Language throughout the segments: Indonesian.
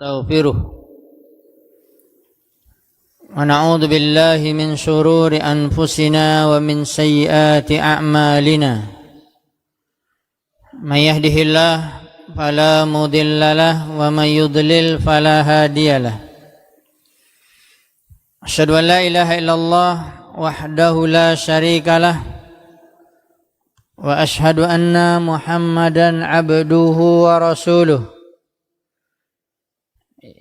ونستغفره ونعوذ بالله من شرور أنفسنا ومن سيئات أعمالنا من يهده الله فلا مضل له ومن يضلل فلا هادي له أشهد أن لا إله إلا الله وحده لا شريك له وأشهد أن محمدا عبده ورسوله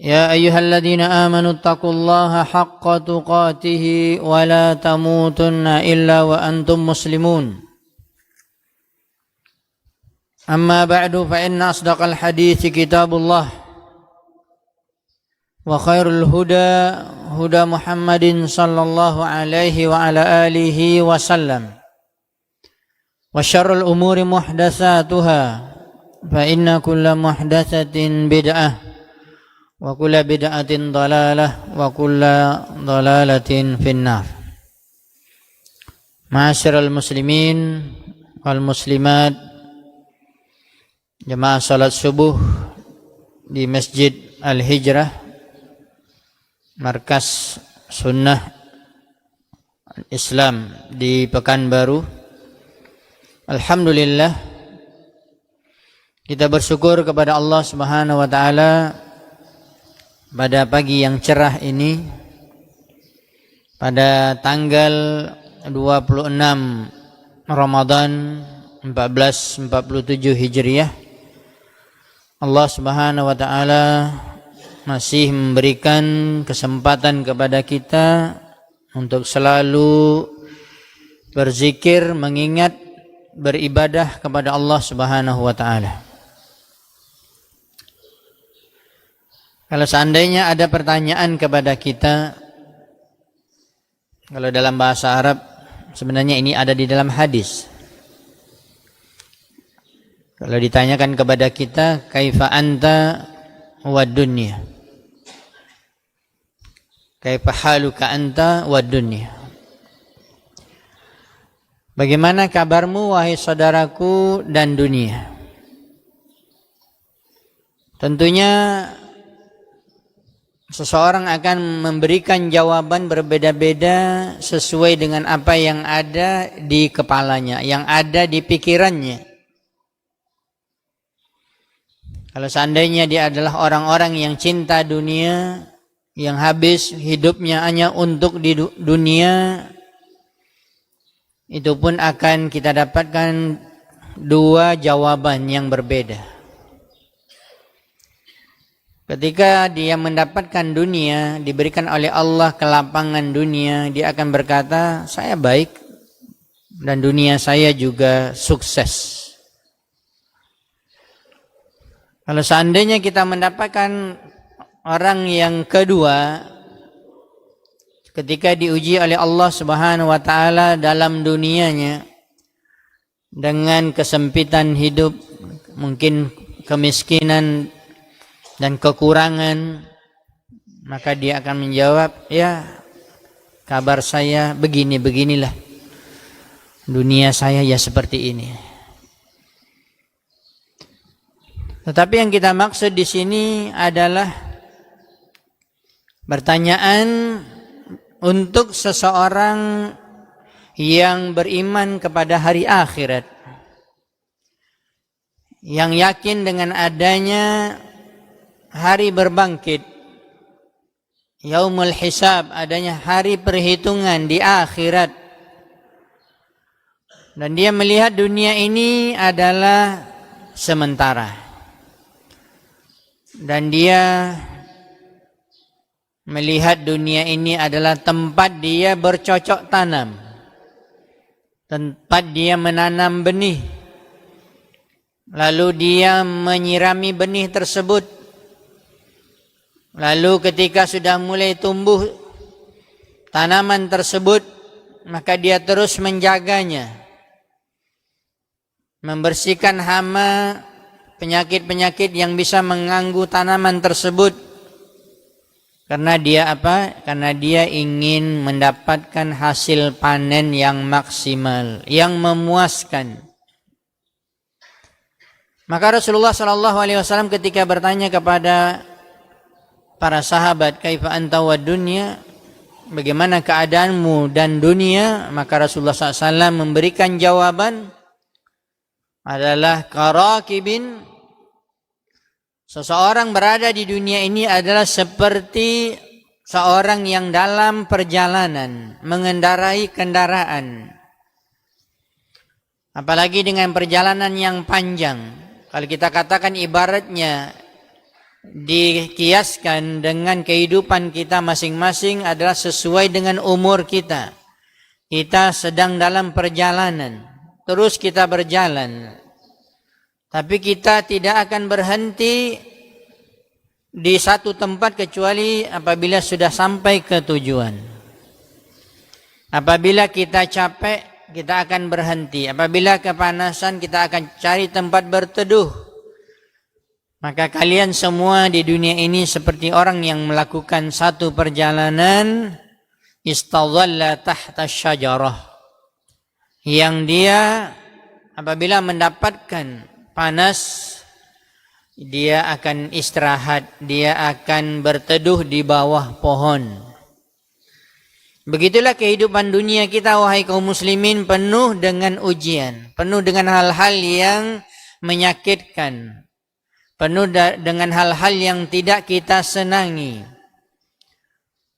يا أيها الذين آمنوا اتقوا الله حق تقاته ولا تموتن إلا وأنتم مسلمون أما بعد فإن أصدق الحديث كتاب الله وخير الهدى هدى محمد صلى الله عليه وعلى آله وسلم وشر الأمور محدثاتها فإن كل محدثة بدعة وكل بدعة ضلالة وكل ضلالة في النار. Ma'asyiral muslimin wal muslimat, jemaah salat subuh di Masjid Al-Hijrah, Markas Sunnah Islam di Pekanbaru. Alhamdulillah, kita bersyukur kepada Allah Subhanahu wa taala pada pagi yang cerah ini, pada tanggal 26 Ramadan 1447 Hijriah, Allah Subhanahu wa taala masih memberikan kesempatan kepada kita untuk selalu berzikir, mengingat, beribadah kepada Allah Subhanahu wa taala. Kalau seandainya ada pertanyaan kepada kita, kalau dalam bahasa Arab sebenarnya ini ada di dalam hadis. Kalau ditanyakan kepada kita, kaifa anta wad dunya? Kaifa haluka anta wad dunya? Bagaimana kabarmu wahai saudaraku dan dunia? Tentunya seseorang akan memberikan jawaban berbeda-beda sesuai dengan apa yang ada di kepalanya, yang ada di pikirannya. Kalau seandainya dia adalah orang-orang yang cinta dunia, yang habis hidupnya hanya untuk di dunia, itu pun akan kita dapatkan dua jawaban yang berbeda. Ketika dia mendapatkan dunia, diberikan oleh Allah kelapangan dunia, dia akan berkata, saya baik dan dunia saya juga sukses. Kalau seandainya kita mendapatkan orang yang kedua, ketika diuji oleh Allah Subhanahu wa taala dalam dunianya dengan kesempitan hidup, mungkin kemiskinan dan kekurangan, maka dia akan menjawab, ya kabar saya beginilah, dunia saya ya seperti ini. Tetapi yang kita maksud di sini adalah pertanyaan untuk seseorang yang beriman kepada hari akhirat, yang yakin dengan adanya hari berbangkit, yaumul hisab, adanya hari perhitungan di akhirat, dan dia melihat dunia ini adalah sementara, dan dia melihat dunia ini adalah tempat dia bercocok tanam, tempat dia menanam benih, lalu dia menyirami benih tersebut. Lalu ketika sudah mulai tumbuh tanaman tersebut, maka dia terus menjaganya, membersihkan hama, penyakit-penyakit yang bisa mengganggu tanaman tersebut. Karena dia apa? Karena dia ingin mendapatkan hasil panen yang maksimal, yang memuaskan. Maka Rasulullah SAW ketika bertanya kepada para sahabat, kaifa anta wad dunya, bagaimana keadaanmu dan dunia? Maka Rasulullah SAW memberikan jawaban adalah karakibin, seseorang berada di dunia ini adalah seperti seorang yang dalam perjalanan mengendarai kendaraan, apalagi dengan perjalanan yang panjang. Kalau kita katakan ibaratnya dikiaskan dengan kehidupan kita masing-masing adalah sesuai dengan umur kita. Kita sedang dalam perjalanan, terus kita berjalan, tapi kita tidak akan berhenti di satu tempat kecuali apabila sudah sampai ke tujuan. Apabila kita capek, kita akan berhenti. Apabila kepanasan, kita akan cari tempat berteduh. Maka kalian semua di dunia ini seperti orang yang melakukan satu perjalanan, istadhalla tahta syajarah, yang dia apabila mendapatkan panas, dia akan istirahat, dia akan berteduh di bawah pohon. Begitulah kehidupan dunia kita, wahai kaum muslimin, penuh dengan ujian, penuh dengan hal-hal yang menyakitkan, penuh dengan hal-hal yang tidak kita senangi.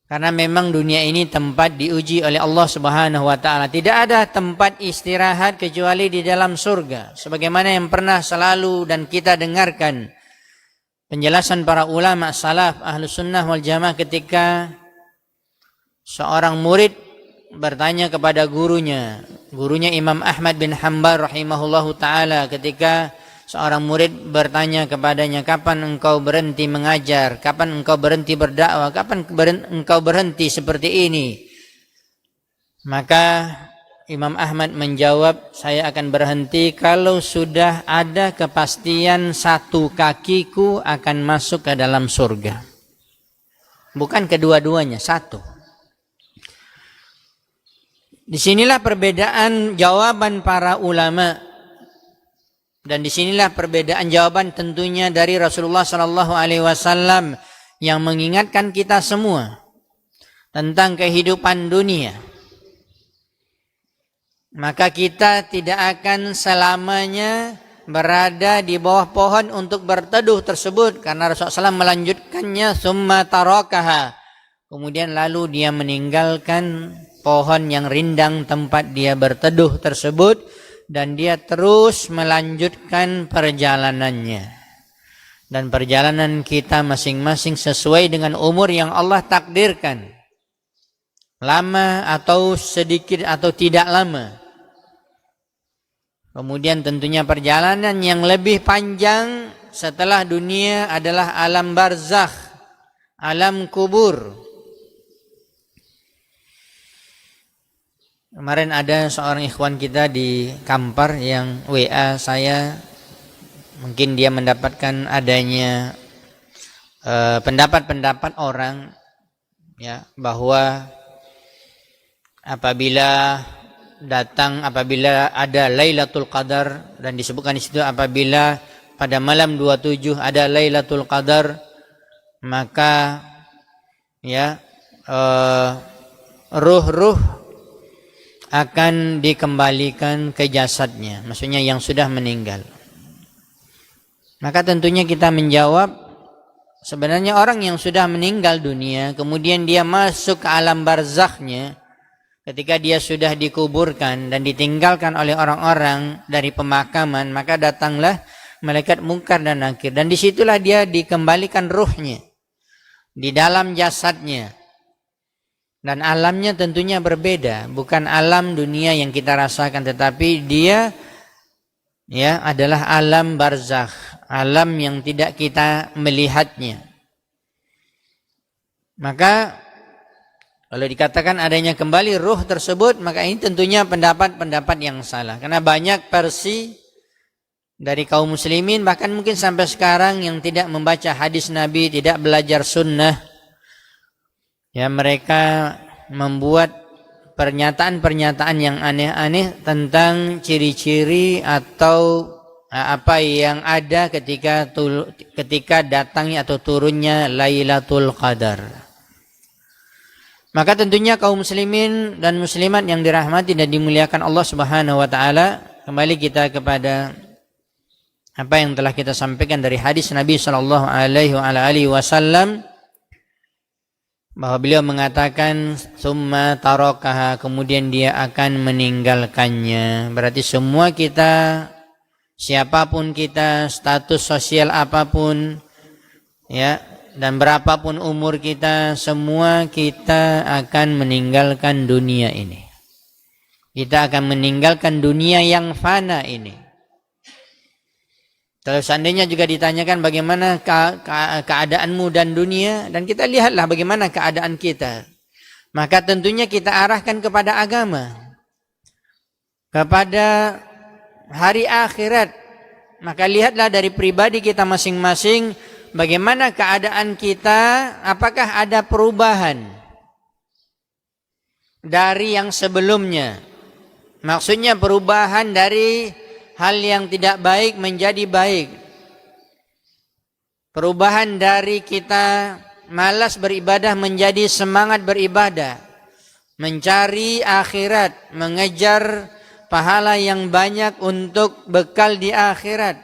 Karena memang dunia ini tempat diuji oleh Allah Subhanahu wa taala. Tidak ada tempat istirahat kecuali di dalam surga. Sebagaimana yang pernah selalu dan kita dengarkan penjelasan para ulama salaf Ahlus Sunnah wal Jamaah ketika seorang murid bertanya kepada gurunya Imam Ahmad bin Hanbal rahimahullahu taala, ketika seorang murid bertanya kepadanya, kapan engkau berhenti mengajar, kapan engkau berhenti berdakwah, kapan engkau berhenti seperti ini? Maka Imam Ahmad menjawab, saya akan berhenti kalau sudah ada kepastian satu kakiku akan masuk ke dalam surga. Bukan kedua-duanya, satu. Disinilah perbedaan jawaban para ulama. Dan disinilah perbedaan jawaban tentunya dari Rasulullah SAW yang mengingatkan kita semua tentang kehidupan dunia. Maka kita tidak akan selamanya berada di bawah pohon untuk berteduh tersebut, karena Rasulullah SAW melanjutkannya, summa tarakaha, kemudian lalu dia meninggalkan pohon yang rindang tempat dia berteduh tersebut, dan dia terus melanjutkan perjalanannya. Dan perjalanan kita masing-masing sesuai dengan umur yang Allah takdirkan, lama atau sedikit atau tidak lama. Kemudian tentunya perjalanan yang lebih panjang setelah dunia adalah alam barzakh, alam kubur. Kemarin ada seorang ikhwan kita di Kampar yang WA saya, mungkin dia mendapatkan adanya pendapat-pendapat orang, ya, bahwa apabila ada Lailatul Qadar, dan disebutkan di situ apabila pada malam 27 ada Lailatul Qadar, maka ya ruh-ruh akan dikembalikan ke jasadnya, maksudnya yang sudah meninggal. Maka tentunya kita menjawab, sebenarnya orang yang sudah meninggal dunia kemudian dia masuk ke alam barzakhnya, ketika dia sudah dikuburkan dan ditinggalkan oleh orang-orang dari pemakaman, maka datanglah malaikat Munkar dan Nakir, dan disitulah dia dikembalikan ruhnya di dalam jasadnya. Dan alamnya tentunya berbeda, bukan alam dunia yang kita rasakan, tetapi dia ya adalah alam barzakh, alam yang tidak kita melihatnya. Maka kalau dikatakan adanya kembali ruh tersebut, maka ini tentunya pendapat-pendapat yang salah, karena banyak versi dari kaum muslimin, bahkan mungkin sampai sekarang, yang tidak membaca hadis Nabi, tidak belajar sunnah. Ya, mereka membuat pernyataan-pernyataan yang aneh-aneh tentang ciri-ciri atau apa yang ada ketika datangnya atau turunnya Lailatul Qadar. Maka tentunya kaum muslimin dan muslimat yang dirahmati dan dimuliakan Allah Subhanahu wa taala, kembali kita kepada apa yang telah kita sampaikan dari hadis Nabi sallallahu alaihi wasallam, bahwa beliau mengatakan summa tarakaha, kemudian dia akan meninggalkannya. Berarti semua kita, siapapun kita, status sosial apapun, ya, dan berapapun umur kita, semua kita akan meninggalkan dunia ini. Kita akan meninggalkan dunia yang fana ini. Kalau seandainya juga ditanyakan bagaimana keadaanmu dan dunia, dan kita lihatlah bagaimana keadaan kita, maka tentunya kita arahkan kepada agama, kepada hari akhirat. Maka lihatlah dari pribadi kita masing-masing, bagaimana keadaan kita, apakah ada perubahan dari yang sebelumnya. Maksudnya perubahan dari hal yang tidak baik menjadi baik. Perubahan dari kita malas beribadah menjadi semangat beribadah, mencari akhirat, mengejar pahala yang banyak untuk bekal di akhirat.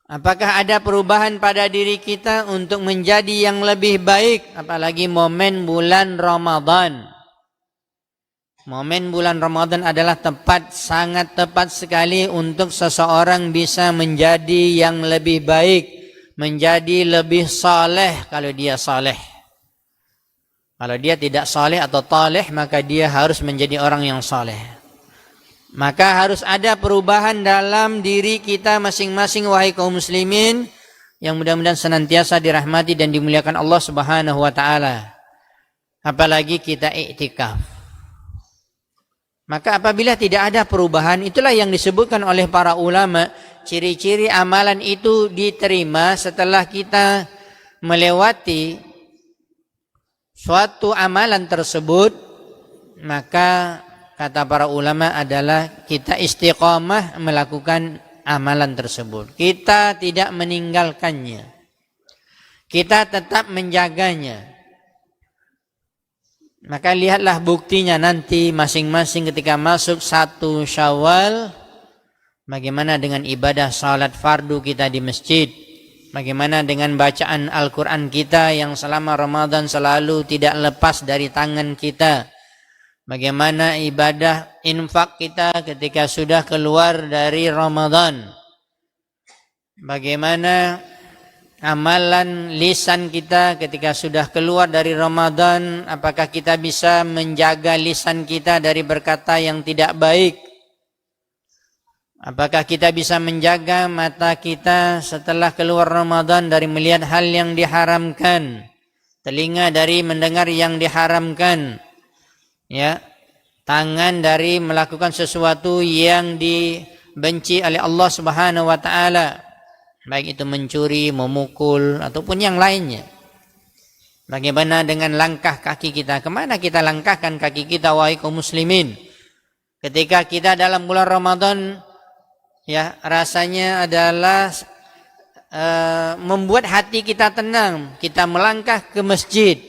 Apakah ada perubahan pada diri kita untuk menjadi yang lebih baik, apalagi momen bulan Ramadan. Momen bulan Ramadan adalah sangat tepat sekali untuk seseorang bisa menjadi yang lebih baik, menjadi lebih saleh kalau dia saleh. Kalau dia tidak saleh atau taleh, maka dia harus menjadi orang yang saleh. Maka harus ada perubahan dalam diri kita masing-masing, wahai kaum muslimin, yang mudah-mudahan senantiasa dirahmati dan dimuliakan Allah Subhanahu wa taala. Apalagi kita iktikaf. Maka apabila tidak ada perubahan, itulah yang disebutkan oleh para ulama, ciri-ciri amalan itu diterima setelah kita melewati suatu amalan tersebut. Maka kata para ulama adalah kita istiqamah melakukan amalan tersebut. Kita tidak meninggalkannya, kita tetap menjaganya. Maka lihatlah buktinya nanti masing-masing ketika masuk 1 Syawal, bagaimana dengan ibadah salat fardu kita di masjid, bagaimana dengan bacaan Al-Quran kita yang selama Ramadan selalu tidak lepas dari tangan kita, bagaimana ibadah infak kita ketika sudah keluar dari Ramadan, bagaimana amalan lisan kita ketika sudah keluar dari Ramadan, apakah kita bisa menjaga lisan kita dari berkata yang tidak baik? Apakah kita bisa menjaga mata kita setelah keluar Ramadan dari melihat hal yang diharamkan, telinga dari mendengar yang diharamkan, ya, tangan dari melakukan sesuatu yang dibenci oleh Allah Subhanahu wa taala, baik itu mencuri, memukul, ataupun yang lainnya. Bagaimana dengan langkah kaki kita? Kemana kita langkahkan kaki kita, wahai kaum muslimin? Ketika kita dalam bulan Ramadan, ya, rasanya adalah membuat hati kita tenang. Kita melangkah ke masjid,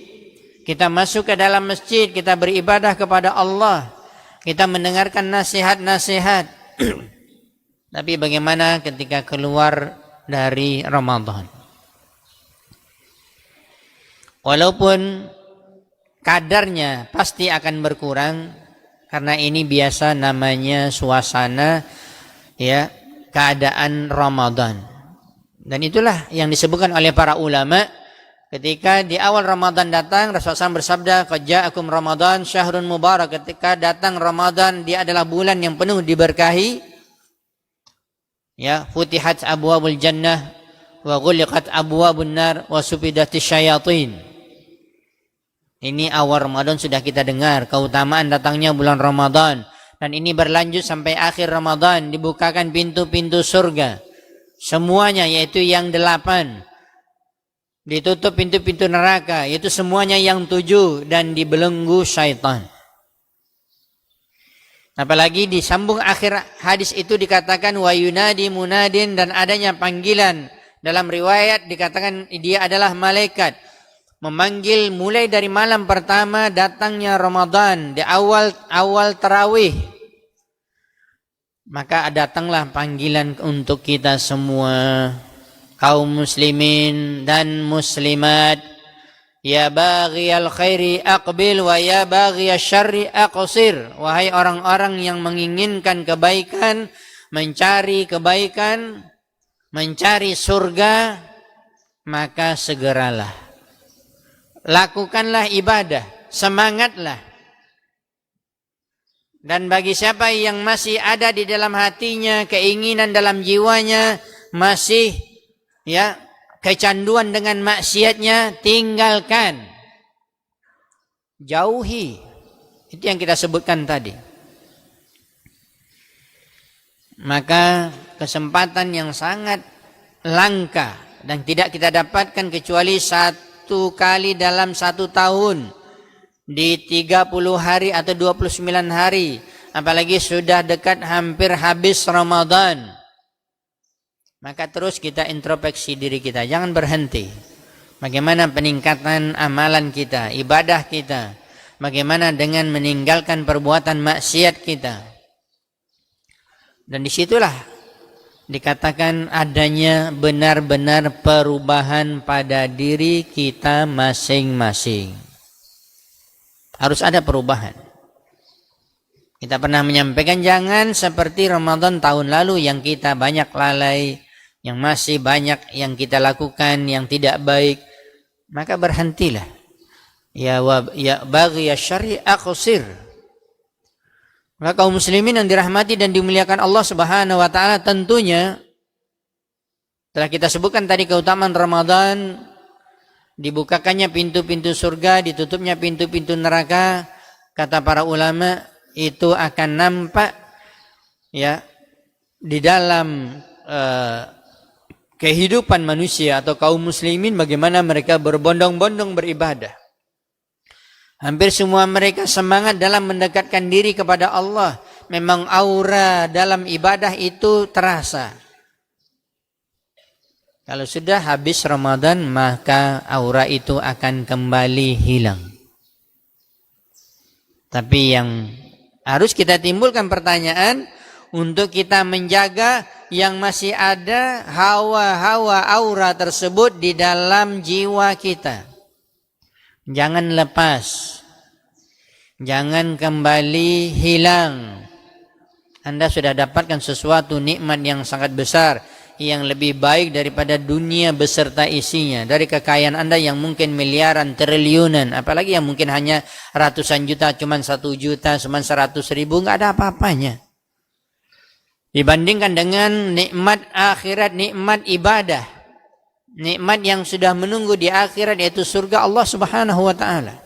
kita masuk ke dalam masjid, kita beribadah kepada Allah, kita mendengarkan nasihat-nasihat. Tapi bagaimana ketika keluar dari Ramadan? Walaupun kadarnya pasti akan berkurang, karena ini biasa namanya suasana, ya, keadaan Ramadan. Dan itulah yang disebutkan oleh para ulama ketika di awal Ramadan datang, Rasulullah SAW bersabda, "Qad ja'akum Ramadan syahrun mubarak." Ketika datang Ramadan, dia adalah bulan yang penuh diberkahi. Ya, futihat abwabul jannah wa ghuliqat abwabun nar wa sufidatis syayatin. Ini awal Ramadan sudah kita dengar keutamaan datangnya bulan Ramadan, dan ini berlanjut sampai akhir Ramadan, dibukakan pintu-pintu surga semuanya, yaitu yang 8. Ditutup pintu-pintu neraka, yaitu semuanya yang 7, dan dibelenggu syaitan. Apalagi disambung akhir hadis itu dikatakan wa yunadi munadin, dan adanya panggilan. Dalam riwayat dikatakan dia adalah malaikat memanggil mulai dari malam pertama datangnya Ramadan di awal tarawih. Maka datanglah panggilan untuk kita semua kaum muslimin dan muslimat. Ya baghiyal khairi aqbil wa ya baghiyasy syarri aqsir. Wahai orang-orang yang menginginkan kebaikan, mencari kebaikan, mencari surga, maka segeralah. Lakukanlah ibadah, semangatlah. Dan bagi siapa yang masih ada di dalam hatinya keinginan dalam jiwanya masih kecanduan dengan maksiatnya, tinggalkan, jauhi. Itu yang kita sebutkan tadi. Maka kesempatan yang sangat langka dan tidak kita dapatkan kecuali satu kali dalam 1 tahun, di 30 hari atau 29 hari, apalagi sudah dekat hampir habis Ramadan. Maka terus kita introspeksi diri kita, jangan berhenti. Bagaimana peningkatan amalan kita, ibadah kita, bagaimana dengan meninggalkan perbuatan maksiat kita. Dan disitulah dikatakan adanya benar-benar perubahan pada diri kita masing-masing. Harus ada perubahan. Kita pernah menyampaikan jangan seperti Ramadan tahun lalu yang kita banyak lalai, yang masih banyak yang kita lakukan yang tidak baik, maka berhentilah. Ya baghiyasy syarri aqsir. Maka kaum muslimin yang dirahmati dan dimuliakan Allah Subhanahu wa taala, tentunya telah kita sebutkan tadi keutamaan Ramadan, dibukakannya pintu-pintu surga, ditutupnya pintu-pintu neraka. Kata para ulama, itu akan nampak di dalam kehidupan manusia atau kaum muslimin, bagaimana mereka berbondong-bondong beribadah. Hampir semua mereka semangat dalam mendekatkan diri kepada Allah. Memang aura dalam ibadah itu terasa. Kalau sudah habis Ramadan, maka aura itu akan kembali hilang. Tapi yang harus kita timbulkan pertanyaan, untuk kita menjaga yang masih ada hawa-hawa aura tersebut di dalam jiwa kita. Jangan lepas, jangan kembali hilang. Anda sudah dapatkan sesuatu nikmat yang sangat besar, yang lebih baik daripada dunia beserta isinya. Dari kekayaan Anda yang mungkin miliaran, triliunan, apalagi yang mungkin hanya ratusan juta, cuman 1 juta, cuman 100.000, nggak ada apa-apanya. Dibandingkan dengan nikmat akhirat, nikmat ibadah, nikmat yang sudah menunggu di akhirat, yaitu surga Allah Subhanahu wa taala.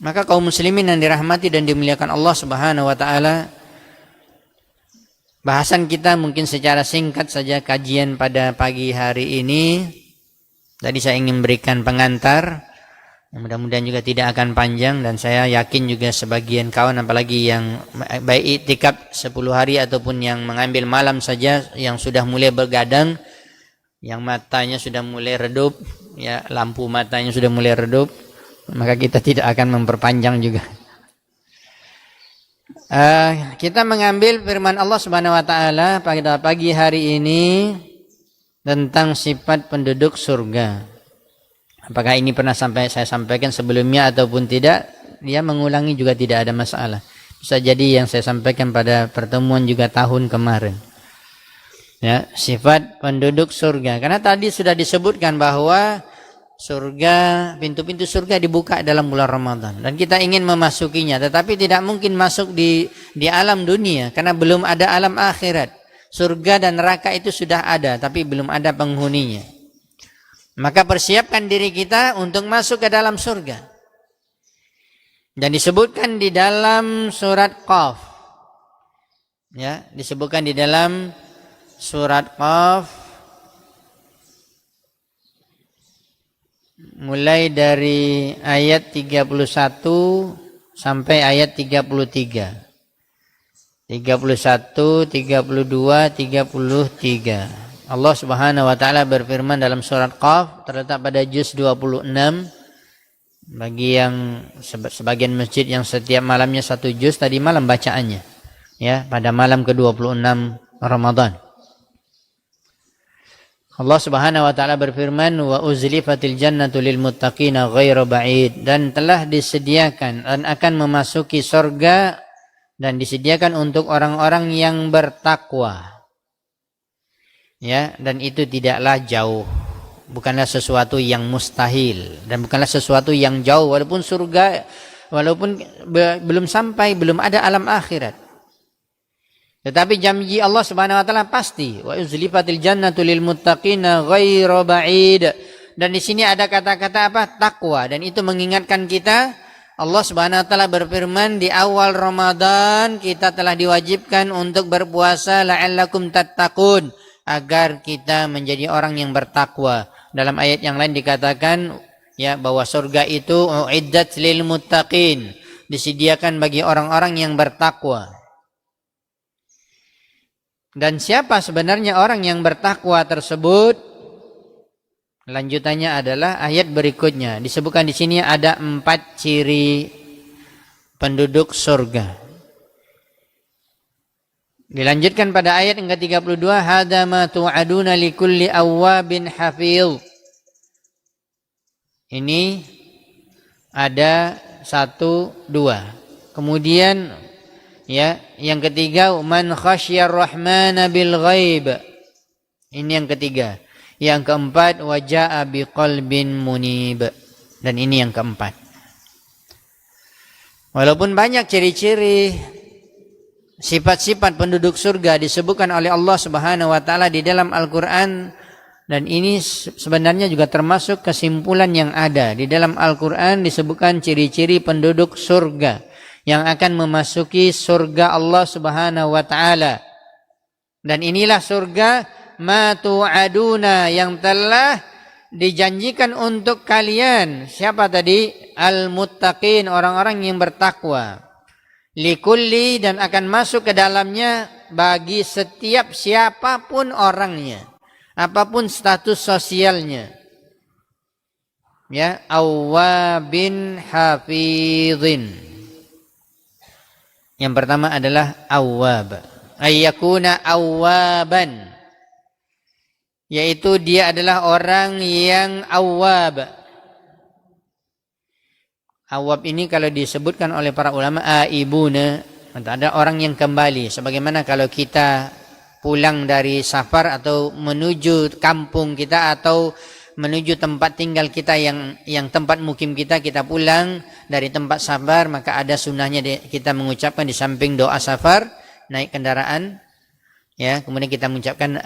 Maka kaum muslimin yang dirahmati dan dimuliakan Allah Subhanahu wa taala, bahasan kita mungkin secara singkat saja kajian pada pagi hari ini. Tadi saya ingin berikan pengantar, mudah-mudahan juga tidak akan panjang, dan saya yakin juga sebagian kawan, apalagi yang baik iktikaf 10 hari ataupun yang mengambil malam saja, yang sudah mulai bergadang, yang matanya sudah mulai redup, lampu matanya sudah mulai redup, maka kita tidak akan memperpanjang juga. Kita mengambil firman Allah Subhanahu wa taala pada pagi hari ini tentang sifat penduduk surga. Apakah ini pernah saya sampaikan sebelumnya ataupun tidak, dia mengulangi juga tidak ada masalah. Bisa jadi yang saya sampaikan pada pertemuan juga tahun kemarin. Sifat penduduk surga. Karena tadi sudah disebutkan bahwa surga, pintu-pintu surga dibuka dalam bulan Ramadan, dan kita ingin memasukinya, tetapi tidak mungkin masuk di alam dunia karena belum ada alam akhirat. Surga dan neraka itu sudah ada, tapi belum ada penghuninya. Maka persiapkan diri kita untuk masuk ke dalam surga. Dan disebutkan di dalam surat Qaf. Disebutkan di dalam surat Qaf mulai dari ayat 31 sampai ayat 33. 31, 32, 33. Allah Subhanahu wa taala berfirman dalam surat Qaf, terletak pada juz 26. Bagi yang sebagian masjid yang setiap malamnya satu juz, tadi malam bacaannya, ya, pada malam ke-26 Ramadan. Allah Subhanahu wa taala berfirman, wa uzlifatil jannatu lil muttaqina ghairu ba'id, dan telah disediakan dan akan memasuki surga dan disediakan untuk orang-orang yang bertakwa. Ya, dan itu tidaklah jauh. Bukanlah sesuatu yang mustahil dan bukanlah sesuatu yang jauh, walaupun surga belum sampai, belum ada alam akhirat. Tetapi janji Allah Subhanahu wa taala pasti, wa uzlifatil jannatu lil muttaqina ghairu ba'id. Dan di sini ada kata-kata apa? Takwa, dan itu mengingatkan kita, Allah Subhanahu wa taala berfirman di awal Ramadan kita telah diwajibkan untuk berpuasa la'allakum tattaqun, agar kita menjadi orang yang bertakwa. Dalam ayat yang lain dikatakan, ya, bahwa surga itu uiddat lil muttaqin, disediakan bagi orang-orang yang bertakwa. Dan siapa sebenarnya orang yang bertakwa tersebut? Lanjutannya adalah ayat berikutnya. Disebutkan di sini ada 4 ciri penduduk surga. Dilanjutkan pada ayat yang ke-32, hadza ma tu'aduna likulli awwabin hafiz. Ini ada 1, 2. Kemudian, ya, yang ketiga, man khasyar rahmana bil ghaib. Ini yang ketiga. Yang keempat, waja'a biqalbin munib. Dan ini yang keempat. Walaupun banyak ciri-ciri sifat-sifat penduduk surga disebutkan oleh Allah Subhanahu wa taala di dalam Al-Qur'an, dan ini sebenarnya juga termasuk kesimpulan yang ada di dalam Al-Qur'an, disebutkan ciri-ciri penduduk surga yang akan memasuki surga Allah Subhanahu wa taala. Dan inilah surga ma tu'aduna, yang telah dijanjikan untuk kalian. Siapa tadi? Al-muttaqin, orang-orang yang bertakwa. Likulli, dan akan masuk ke dalamnya bagi setiap siapapun orangnya, apapun status sosialnya. Ya, awwabin hafizin. Yang pertama adalah awwab, ayyakuna awwaban, yaitu dia adalah orang yang awwab. Awwab ini kalau disebutkan oleh para ulama aibuna, ada orang yang kembali. Sebagaimana kalau kita pulang dari safar atau menuju kampung kita atau menuju tempat tinggal kita yang tempat mukim kita pulang dari tempat safar, maka ada sunnahnya kita mengucapkan di samping doa safar, naik kendaraan, ya, kemudian kita mengucapkan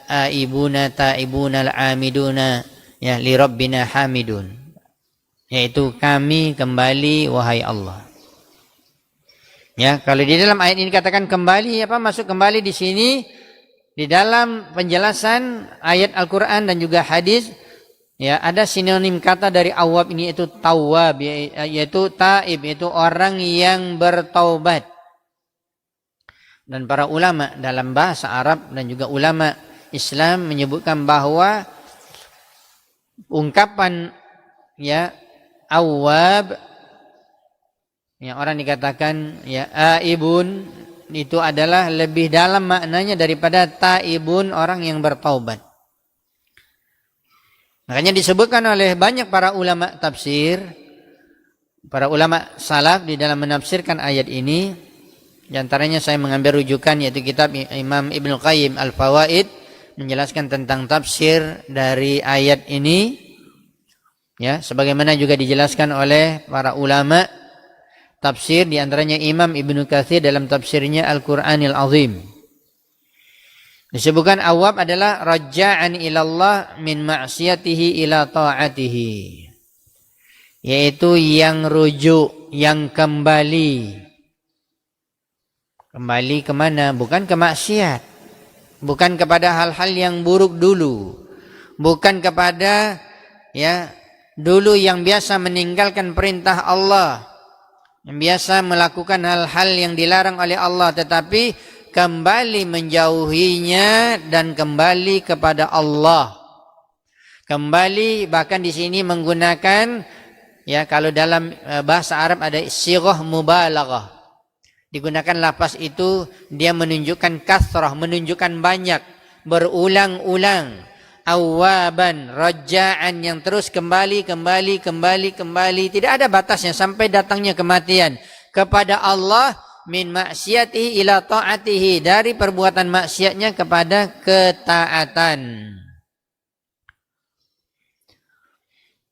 aibuna taibuna al-amiduna, ya, li rabbina hamidun, yaitu kami kembali wahai Allah. Ya, kalau di dalam ayat ini dikatakan kembali, apa maksud kembali di sini? Di dalam penjelasan ayat Al-Qur'an dan juga hadis, ya, ada sinonim kata dari awwab ini, yaitu tawwab, yaitu taib, yaitu orang yang bertaubat. Dan para ulama dalam bahasa Arab dan juga ulama Islam menyebutkan bahwa ungkapan, ya, awwab, yang orang dikatakan, ya, aibun, itu adalah lebih dalam maknanya daripada taibun, orang yang bertaubat. Makanya disebutkan oleh banyak para ulama tafsir, para ulama salaf di dalam menafsirkan ayat ini. Di antaranya saya mengambil rujukan, yaitu kitab Imam Ibnu Qayyim Al-Fawaid, menjelaskan tentang tafsir dari ayat ini. Ya, sebagaimana juga dijelaskan oleh para ulama tafsir, di antaranya Imam Ibnu Katsir dalam tafsirnya Al-Qur'anil Azim. Disebutkan awwab adalah raja'an ilallah min ma'siyatihi ila ta'atihi, yaitu yang rujuk, yang kembali. Kembali kemana? Bukan ke maksiat, bukan kepada hal-hal yang buruk dulu, bukan kepada, ya, dulu yang biasa meninggalkan perintah Allah, yang biasa melakukan hal-hal yang dilarang oleh Allah, tetapi kembali menjauhinya dan kembali kepada Allah. Kembali, bahkan di sini menggunakan, ya, kalau dalam bahasa Arab ada sighah mubalaghah. Digunakan lafaz itu, dia menunjukkan kathrah, menunjukkan banyak, berulang-ulang. Awaban, raja'an, yang terus kembali. Tidak ada batasnya sampai datangnya kematian. Kepada Allah, min maksiatihi ila ta'atihi, dari perbuatan maksiatnya kepada ketaatan.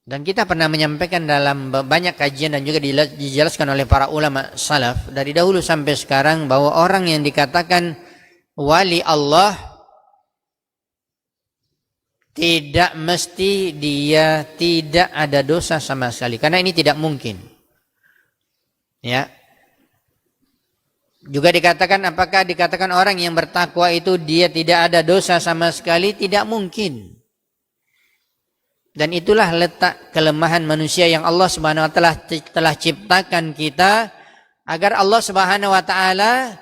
Dan kita pernah menyampaikan dalam banyak kajian dan juga dijelaskan oleh para ulama salaf dari dahulu sampai sekarang bahwa orang yang dikatakan wali Allah tidak mesti dia tidak ada dosa sama sekali, karena ini tidak mungkin. Ya. Juga dikatakan, apakah dikatakan orang yang bertakwa itu dia tidak ada dosa sama sekali? Tidak mungkin. Dan itulah letak kelemahan manusia yang Allah Subhanahu wa taala telah ciptakan kita, agar Allah Subhanahu wa taala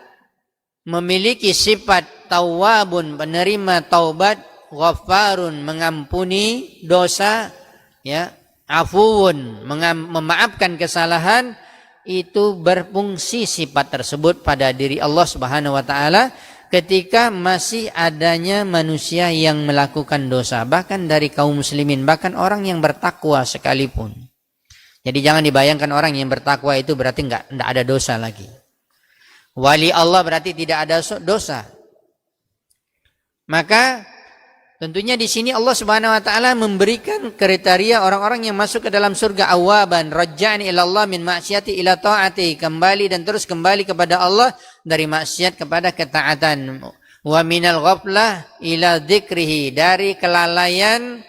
memiliki sifat tawwabun, penerima taubat, ghaffarun, mengampuni dosa, ya, afuwun, memaafkan kesalahan. Itu berfungsi sifat tersebut pada diri Allah Subhanahu wa taala ketika masih adanya manusia yang melakukan dosa, bahkan dari kaum muslimin, bahkan orang yang bertakwa sekalipun. Jadi jangan dibayangkan orang yang bertakwa itu berarti enggak ada dosa lagi. Wali Allah berarti tidak ada dosa. Maka tentunya di sini Allah Subhanahu wa taala memberikan kriteria orang-orang yang masuk ke dalam surga, awaban, raja'an ilallah min maksiati ila ta'ati, kembali dan terus kembali kepada Allah dari maksiat kepada ketaatan. Wa minal ghaflah ila dzikrihi, dari kelalaian,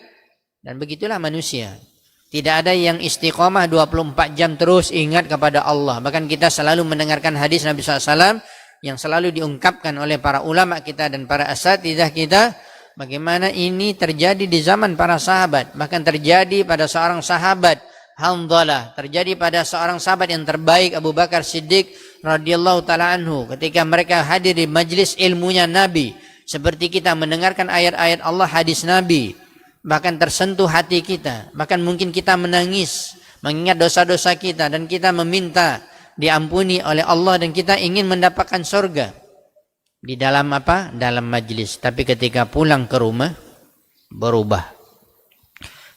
dan begitulah manusia. Tidak ada yang istiqomah 24 jam terus ingat kepada Allah. Bahkan kita selalu mendengarkan hadis Nabi SAW yang selalu diungkapkan oleh para ulama kita dan para asatidzah kita, bagaimana ini terjadi di zaman para sahabat, bahkan terjadi pada seorang sahabat Hanzalah, terjadi pada seorang sahabat yang terbaik Abu Bakar Siddiq radhiyallahu taala anhu, ketika mereka hadir di majlis ilmunya Nabi, seperti kita mendengarkan ayat-ayat Allah, hadis Nabi, bahkan tersentuh hati kita, bahkan mungkin kita menangis mengingat dosa-dosa kita dan kita meminta diampuni oleh Allah dan kita ingin mendapatkan surga. Di dalam apa? Dalam majlis. Tapi ketika pulang ke rumah, berubah.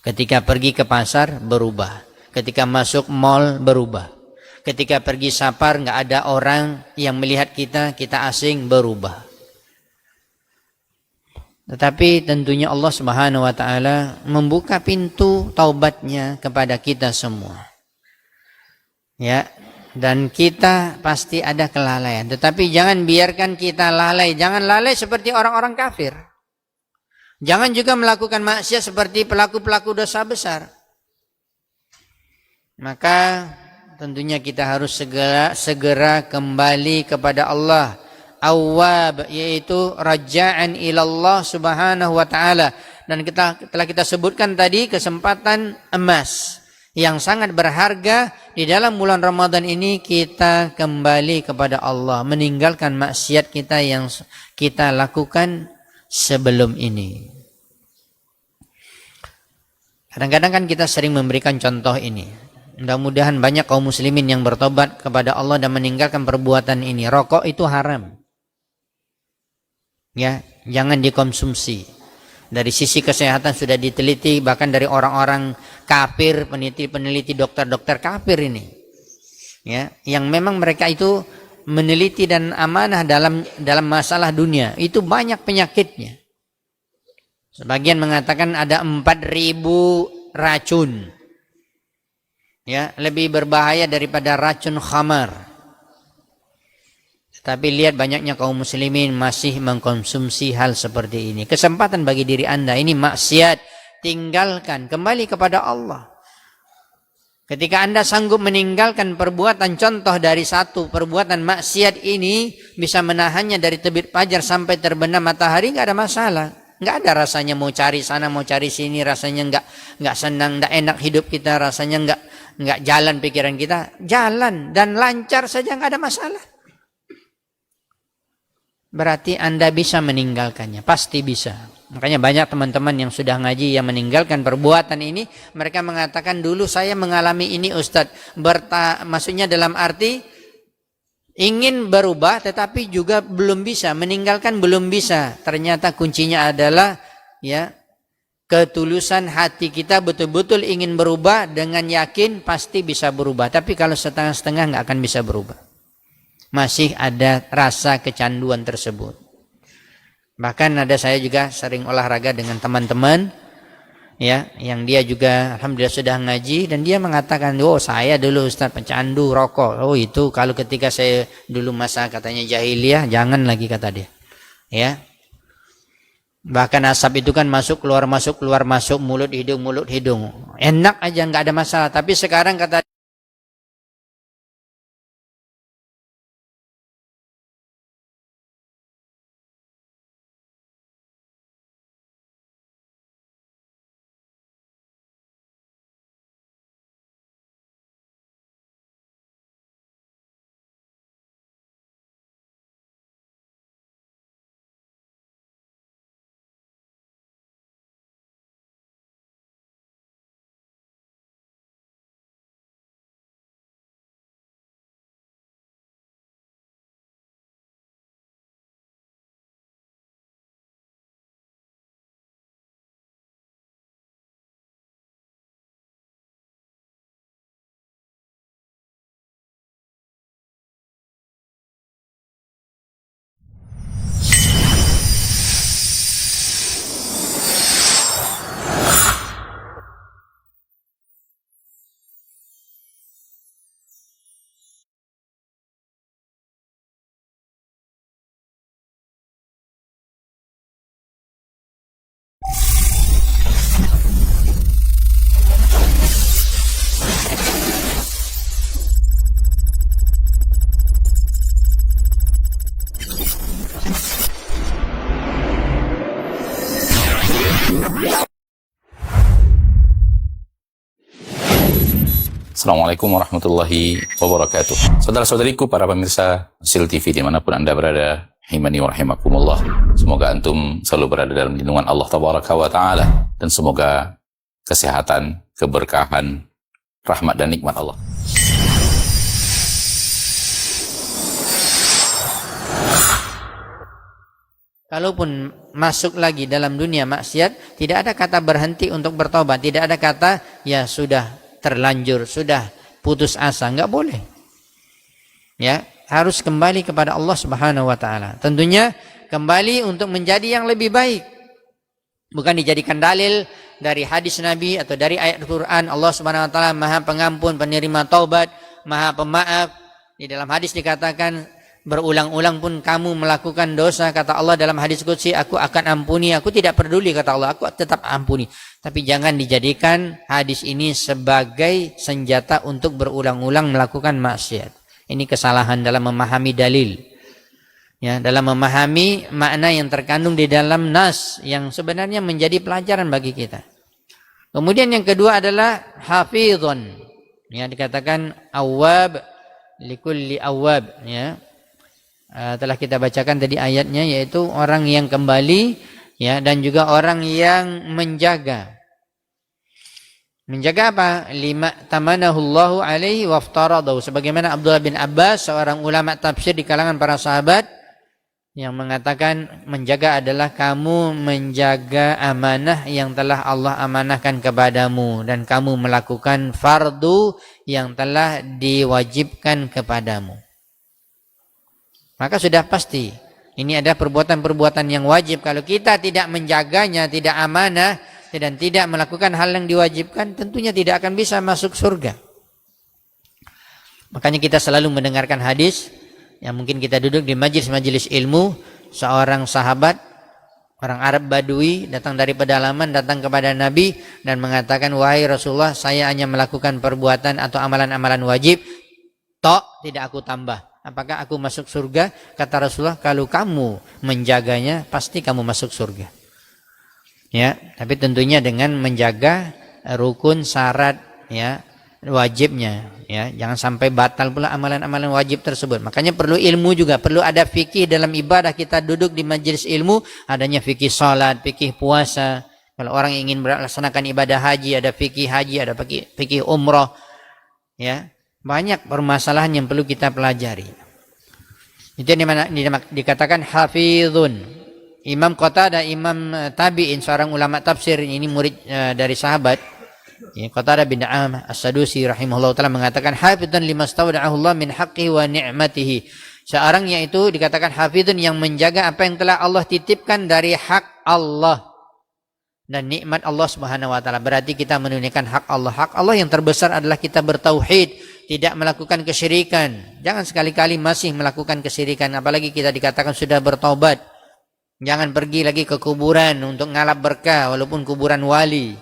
Ketika pergi ke pasar, berubah. Ketika masuk mall, berubah. Ketika pergi safar, nggak ada orang yang melihat kita, kita asing, berubah. Tetapi tentunya Allah Subhanahu wa taala membuka pintu taubatnya kepada kita semua. Ya. Dan kita pasti ada kelalaian, tetapi jangan biarkan kita lalai. Jangan lalai seperti orang-orang kafir. Jangan juga melakukan maksiat seperti pelaku-pelaku dosa besar. Maka tentunya kita harus segera kembali kepada Allah. Awwab, yaitu raja'an ilallah Subhanahu wa taala. Dan telah kita sebutkan tadi kesempatan emas yang sangat berharga di dalam bulan Ramadan ini, kita kembali kepada Allah, meninggalkan maksiat kita yang kita lakukan sebelum ini. Kadang-kadang kan kita sering memberikan contoh ini. Mudah-mudahan banyak kaum muslimin yang bertobat kepada Allah dan meninggalkan perbuatan ini. Rokok itu haram. Ya, jangan dikonsumsi. Dari sisi kesehatan sudah diteliti, bahkan dari orang-orang kafir, peneliti dokter-dokter kafir ini, ya, yang memang mereka itu meneliti dan amanah dalam masalah dunia, itu banyak penyakitnya. Sebagian mengatakan ada 4.000 racun, ya, lebih berbahaya daripada racun khamar. Tapi lihat banyaknya kaum muslimin masih mengkonsumsi hal seperti ini. Kesempatan bagi diri Anda, ini maksiat, tinggalkan, kembali kepada Allah. Ketika Anda sanggup meninggalkan perbuatan, contoh dari satu perbuatan maksiat ini bisa menahannya dari terbit fajar sampai terbenam matahari, nggak ada masalah. nggak ada rasanya mau cari sana mau cari sini, rasanya nggak senang, nggak enak hidup kita, rasanya nggak jalan pikiran kita, jalan dan lancar saja, nggak ada masalah. Berarti Anda bisa meninggalkannya, pasti bisa. Makanya banyak teman-teman yang sudah ngaji yang meninggalkan perbuatan ini, mereka mengatakan dulu saya mengalami ini Ustadz. Maksudnya dalam arti ingin berubah tetapi juga belum bisa, meninggalkan belum bisa. Ternyata kuncinya adalah ya ketulusan hati kita, betul-betul ingin berubah dengan yakin pasti bisa berubah. Tapi kalau setengah-setengah nggak akan bisa berubah. Masih ada rasa kecanduan tersebut. Bahkan ada saya juga sering olahraga dengan teman-teman ya, yang dia juga alhamdulillah sudah ngaji dan dia mengatakan, "Oh, saya dulu Ustaz pecandu rokok." Oh, itu kalau ketika saya dulu masa katanya jahiliyah, jangan lagi kata dia. Ya. Bahkan asap itu kan masuk keluar mulut hidung. Enak aja, nggak ada masalah, tapi sekarang kata Assalamualaikum warahmatullahi wabarakatuh. Saudara-saudariku, para pemirsa SIL TV dimanapun Anda berada, himani wa rahimakumullah. Semoga antum selalu berada dalam lindungan Allah Tabaraka wa Ta'ala, dan semoga kesehatan, keberkahan, rahmat dan nikmat Allah. kalaupun masuk lagi dalam dunia maksiat, tidak ada kata berhenti untuk bertobat, tidak ada kata ya sudah terlanjur, sudah putus asa, enggak boleh. Ya, harus kembali kepada Allah Subhanahu wa taala. Tentunya kembali untuk menjadi yang lebih baik. Bukan dijadikan dalil dari hadis Nabi atau dari ayat Al-Qur'an. Allah Subhanahu wa taala Maha Pengampun, penerima taubat, Maha Pemaaf. Di dalam hadis dikatakan berulang-ulang pun kamu melakukan dosa, kata Allah dalam hadis qudsi, aku akan ampuni, aku tidak peduli, kata Allah, aku tetap ampuni. Tapi jangan dijadikan hadis ini sebagai senjata untuk berulang-ulang melakukan maksiat. Ini kesalahan dalam memahami dalil. Ya, dalam memahami makna yang terkandung di dalam nas yang sebenarnya menjadi pelajaran bagi kita. Kemudian yang kedua adalah hafizun. Ya, dikatakan awwab likulli awwab, ya. Telah kita bacakan tadi ayatnya, yaitu orang yang kembali, ya, dan juga orang yang menjaga. Menjaga apa? Lima tamanahullahu alaihi waftaradahu. Sebagaimana Abdullah bin Abbas, seorang ulama tafsir di kalangan para sahabat, yang mengatakan menjaga adalah kamu menjaga amanah yang telah Allah amanahkan kepadamu, dan kamu melakukan fardu yang telah diwajibkan kepadamu. Maka sudah pasti ini adalah perbuatan-perbuatan yang wajib. Kalau kita tidak menjaganya, tidak amanah, dan tidak melakukan hal yang diwajibkan, tentunya tidak akan bisa masuk surga. Makanya kita selalu mendengarkan hadis yang mungkin kita duduk di majelis-majelis ilmu, seorang sahabat, orang Arab Badui, datang dari pedalaman, datang kepada Nabi dan mengatakan, wahai Rasulullah, saya hanya melakukan perbuatan atau amalan-amalan wajib, tidak aku tambah. Apakah aku masuk surga? Kata Rasulullah, kalau kamu menjaganya, pasti kamu masuk surga. Ya, tapi tentunya dengan menjaga rukun syarat ya wajibnya ya, jangan sampai batal pula amalan-amalan wajib tersebut. Makanya perlu ilmu juga, perlu ada fikih dalam ibadah. Kita duduk di majelis ilmu, adanya fikih salat, fikih puasa. Kalau orang ingin melaksanakan ibadah haji, ada fikih haji, ada fikih umrah. Ya, banyak permasalahan yang perlu kita pelajari. Itu yang dikatakan hafizun. Imam Qatadah, Imam Tabi'in, seorang ulama tafsir, ini murid dari sahabat. Ya, Qatadah bin Da'amah As-Sadusi rahimahullah ta'ala mengatakan hafizun limastawda'ahu Allah min haqqihi wa ni'matihi. Seorang yaitu dikatakan hafizun yang menjaga apa yang telah Allah titipkan dari hak Allah dan nikmat Allah Subhanahu wa taala. Berarti kita menunaikan hak Allah. Hak Allah yang terbesar adalah kita bertauhid, tidak melakukan kesyirikan. Jangan sekali-kali masih melakukan kesyirikan, apalagi kita dikatakan sudah bertobat. Jangan pergi lagi ke kuburan untuk ngalap berkah walaupun kuburan wali.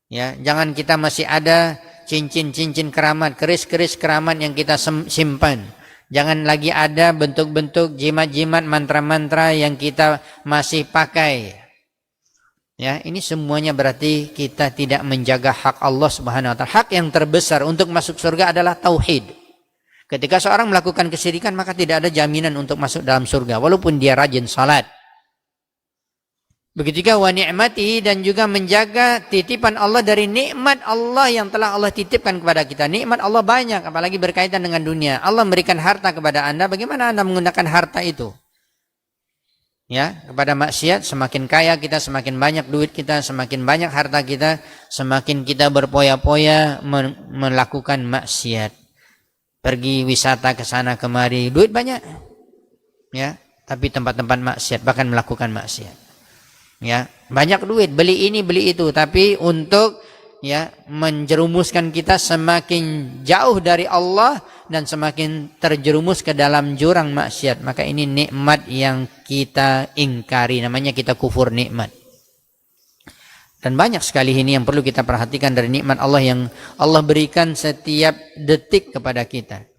Ya, jangan kita masih ada cincin-cincin keramat, keris-keris keramat yang kita simpan. Jangan lagi ada bentuk-bentuk jimat-jimat, mantra-mantra yang kita masih pakai. Ya, ini semuanya berarti kita tidak menjaga hak Allah Subhanahu wa taala. Hak yang terbesar untuk masuk surga adalah tauhid. Ketika seorang melakukan kesyirikan, maka tidak ada jaminan untuk masuk dalam surga walaupun dia rajin salat. Begitu juga wa ni'mati, dan juga menjaga titipan Allah dari nikmat Allah yang telah Allah titipkan kepada kita. Nikmat Allah banyak, apalagi berkaitan dengan dunia. Allah memberikan harta kepada Anda, bagaimana Anda menggunakan harta itu? Ya, kepada maksiat, semakin kaya kita, semakin banyak duit kita, semakin banyak harta kita, semakin kita berpoya-poya melakukan maksiat. Pergi wisata ke sana kemari, duit banyak. Ya, tapi tempat-tempat maksiat, bahkan melakukan maksiat. Ya, banyak duit, beli ini, beli itu, tapi untuk ya menjerumuskan kita semakin jauh dari Allah dan semakin terjerumus ke dalam jurang maksiat. Maka ini nikmat yang kita ingkari, namanya kita kufur nikmat. Dan banyak sekali ini yang perlu kita perhatikan dari nikmat Allah yang Allah berikan setiap detik kepada kita.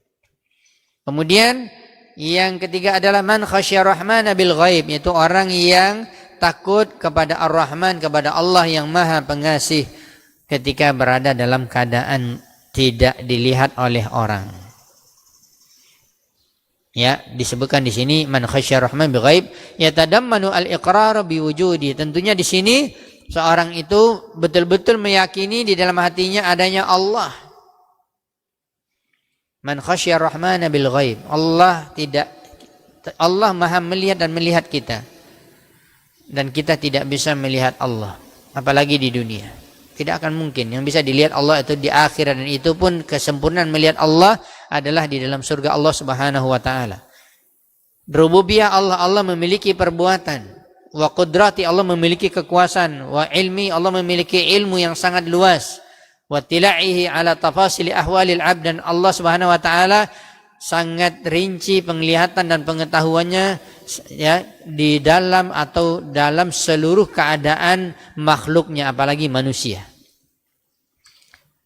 Kemudian yang ketiga adalah man khasyar rahmana bil ghaib, yaitu orang yang takut kepada Ar-Rahman, kepada Allah yang Maha Pengasih ketika berada dalam keadaan tidak dilihat oleh orang. Ya, disebutkan di sini man khasyar rahman bil ghaib yatadammanu al-iqrar bi wujudi. Tentunya di sini seorang itu betul-betul meyakini di dalam hatinya adanya Allah. Man khasyar rahman bil ghaib. Allah Maha melihat dan melihat kita. Dan kita tidak bisa melihat Allah, apalagi di dunia. Tidak akan mungkin. Yang bisa dilihat Allah itu di akhirat, dan itu pun kesempurnaan melihat Allah adalah di dalam surga Allah Subhanahu wa taala. Rububiyah Allah memiliki perbuatan. Wa qudrati, Allah memiliki kekuasaan. Wa ilmi, Allah memiliki ilmu yang sangat luas. Wa tila'ihi ala tafasili ahwalil abd, dan Allah Subhanahu wa taala sangat rinci penglihatan dan pengetahuannya ya di dalam atau dalam seluruh keadaan makhluknya, apalagi manusia.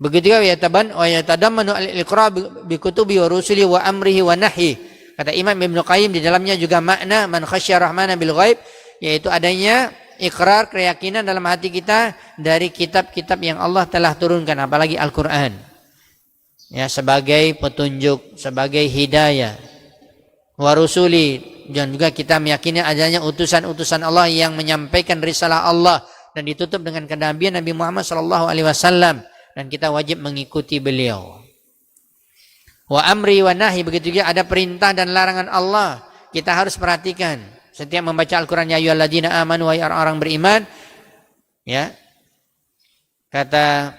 Begitu ya yatadammanu al-iqrar bi kutubi wa rusuli wa amrihi wa nahyi. Kata Imam Ibnu Qayyim di dalamnya juga makna man khasyar rahmana bil ghaib, yaitu adanya ikrar, keyakinan dalam hati kita dari kitab-kitab yang Allah telah turunkan, apalagi Al-Qur'an. Ya, sebagai petunjuk, sebagai hidayah. Wa rusuli, dan juga kita meyakini adanya utusan-utusan Allah yang menyampaikan risalah Allah dan ditutup dengan kenabian Nabi Muhammad sallallahu alaihi wasallam, dan kita wajib mengikuti beliau. Wa amri wa nahi, begitu juga ada perintah dan larangan Allah. Kita harus perhatikan setiap membaca Al-Qur'an, ya ayyuhalladzina amanu, wahai orang-orang beriman. Ya. Kata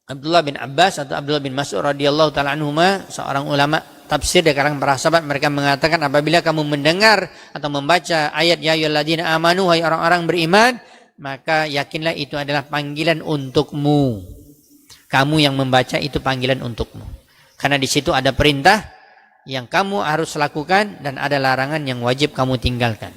Abdullah bin Abbas atau Abdullah bin Mas'ud radhiyallahu taala anhuma, seorang ulama tafsir dari kalangan para sahabat, mereka mengatakan apabila kamu mendengar atau membaca ayat ya ayyuhalladzina amanu, wahai orang-orang beriman, maka yakinlah itu adalah panggilan untukmu. Kamu yang membaca itu panggilan untukmu. Karena di situ ada perintah yang kamu harus lakukan dan ada larangan yang wajib kamu tinggalkan.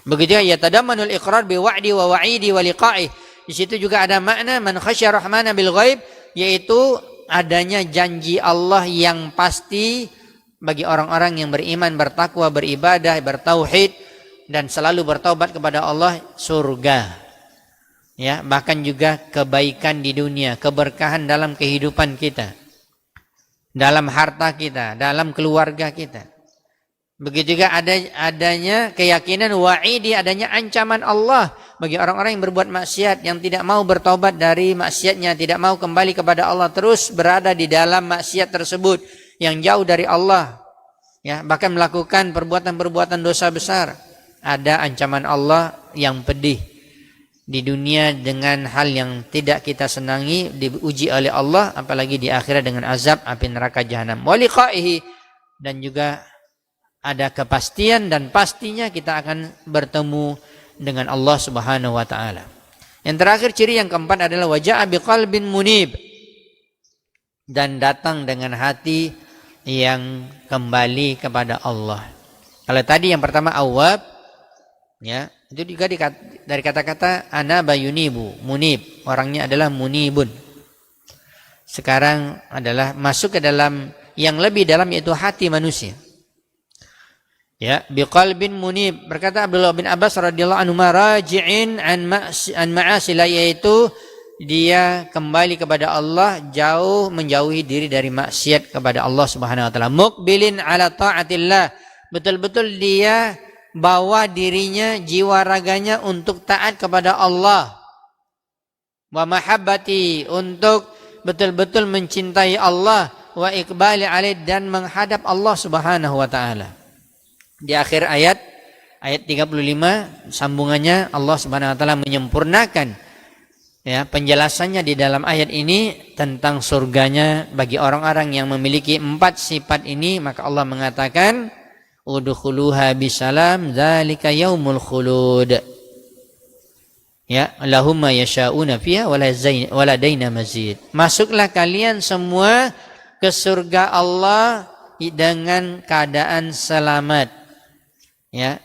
Begitu ya tadammanul iqrar bi wa'di wa wa'idi wa liqa'i. Di situ juga ada makna man khasyar rahmana bil ghaib, yaitu adanya janji Allah yang pasti bagi orang-orang yang beriman, bertakwa, beribadah, bertauhid, dan selalu bertaubat kepada Allah, surga. Ya, bahkan juga kebaikan di dunia, keberkahan dalam kehidupan kita, dalam harta kita, dalam keluarga kita. Begitu juga adanya keyakinan wa'idi, adanya ancaman Allah bagi orang-orang yang berbuat maksiat, yang tidak mau bertobat dari maksiatnya, tidak mau kembali kepada Allah, terus berada di dalam maksiat tersebut yang jauh dari Allah, ya, bahkan melakukan perbuatan-perbuatan dosa besar. Ada ancaman Allah yang pedih di dunia dengan hal yang tidak kita senangi, diuji oleh Allah, apalagi di akhirat dengan azab api neraka jahanam. Wa liqa'ihi, dan juga ada kepastian dan pastinya kita akan bertemu dengan Allah Subhanahu wa taala. Yang terakhir, ciri yang keempat adalah waja'a biqalbin munib, dan datang dengan hati yang kembali kepada Allah. Kalau tadi yang pertama awab, ya, itu juga dari kata-kata anaba yunibu, munib, orangnya adalah munibun. Sekarang adalah masuk ke dalam yang lebih dalam, yaitu hati manusia. Ya, biqalbin munib, berkata Abdullah bin Abbas radhiyallahu anhu, raji'in an ma'asi, yaitu dia kembali kepada Allah, menjauhi diri dari maksiat kepada Allah Subhanahu wa taala. Muqbilin ala taatillah, betul-betul dia bawa dirinya, jiwa raganya untuk taat kepada Allah. Wa mahabbati, untuk betul-betul mencintai Allah. Wa iqbali alaih, dan menghadap Allah Subhanahu wa taala. Di akhir ayat 35 sambungannya Allah Subhanahu wa taala menyempurnakan, ya, penjelasannya di dalam ayat ini tentang surganya bagi orang-orang yang memiliki 4 sifat ini. Maka Allah mengatakan, udkhuluha bisalam dzalika yaumul khulud, ya, lahum ma yasha'una fiha wa ladaina mazid. Masuklah kalian semua ke surga Allah dengan keadaan selamat, ya,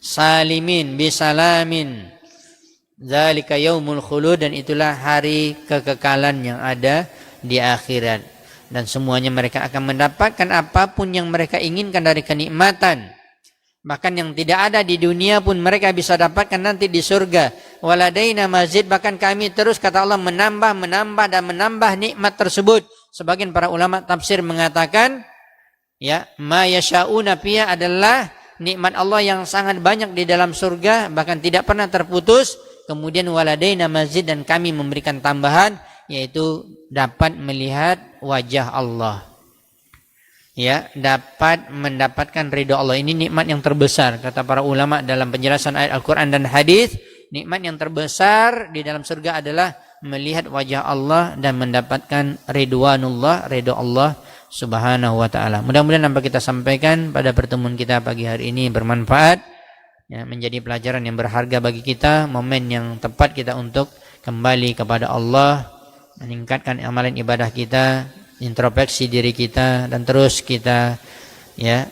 salimin bisalamin, dzalika yaumul khulud, dan itulah hari kekekalan yang ada di akhirat. Dan semuanya mereka akan mendapatkan apapun yang mereka inginkan dari kenikmatan. Bahkan yang tidak ada di dunia pun mereka bisa dapatkan nanti di surga. Waladaina mazid, bahkan kami terus, kata Allah, menambah dan menambah nikmat tersebut. Sebagian para ulama tafsir mengatakan, ya, ma yasha'una fiha adalah nikmat Allah yang sangat banyak di dalam surga, bahkan tidak pernah terputus. Kemudian waladaina mazid, dan kami memberikan tambahan, yaitu dapat melihat wajah Allah, ya, dapat mendapatkan ridho Allah. Ini nikmat yang terbesar, kata para ulama dalam penjelasan ayat Al-Quran dan hadis. Nikmat yang terbesar di dalam surga adalah melihat wajah Allah dan mendapatkan ridwanullah, ridho Allah Subhanahu wa ta'ala. Mudah-mudahan apa kita sampaikan pada pertemuan kita pagi hari ini bermanfaat, ya, menjadi pelajaran yang berharga bagi kita, momen yang tepat kita untuk kembali kepada Allah, meningkatkan amalan ibadah kita, introspeksi diri kita, dan terus kita, ya,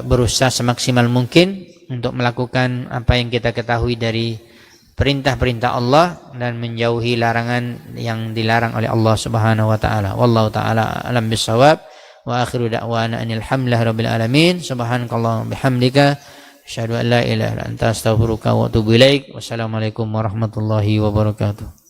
berusaha semaksimal mungkin untuk melakukan apa yang kita ketahui dari perintah-perintah Allah dan menjauhi larangan yang dilarang oleh Allah Subhanahu wa taala. Wallahu taala alam bisawab. Wa akhiru da'wana anil hamdulillahi rabbil alamin. Subhanakallahumma bihamdika asyhadu an la ilaha illa anta astaghfiruka wa atubu ilaik. Wassalamualaikum warahmatullahi wabarakatuh.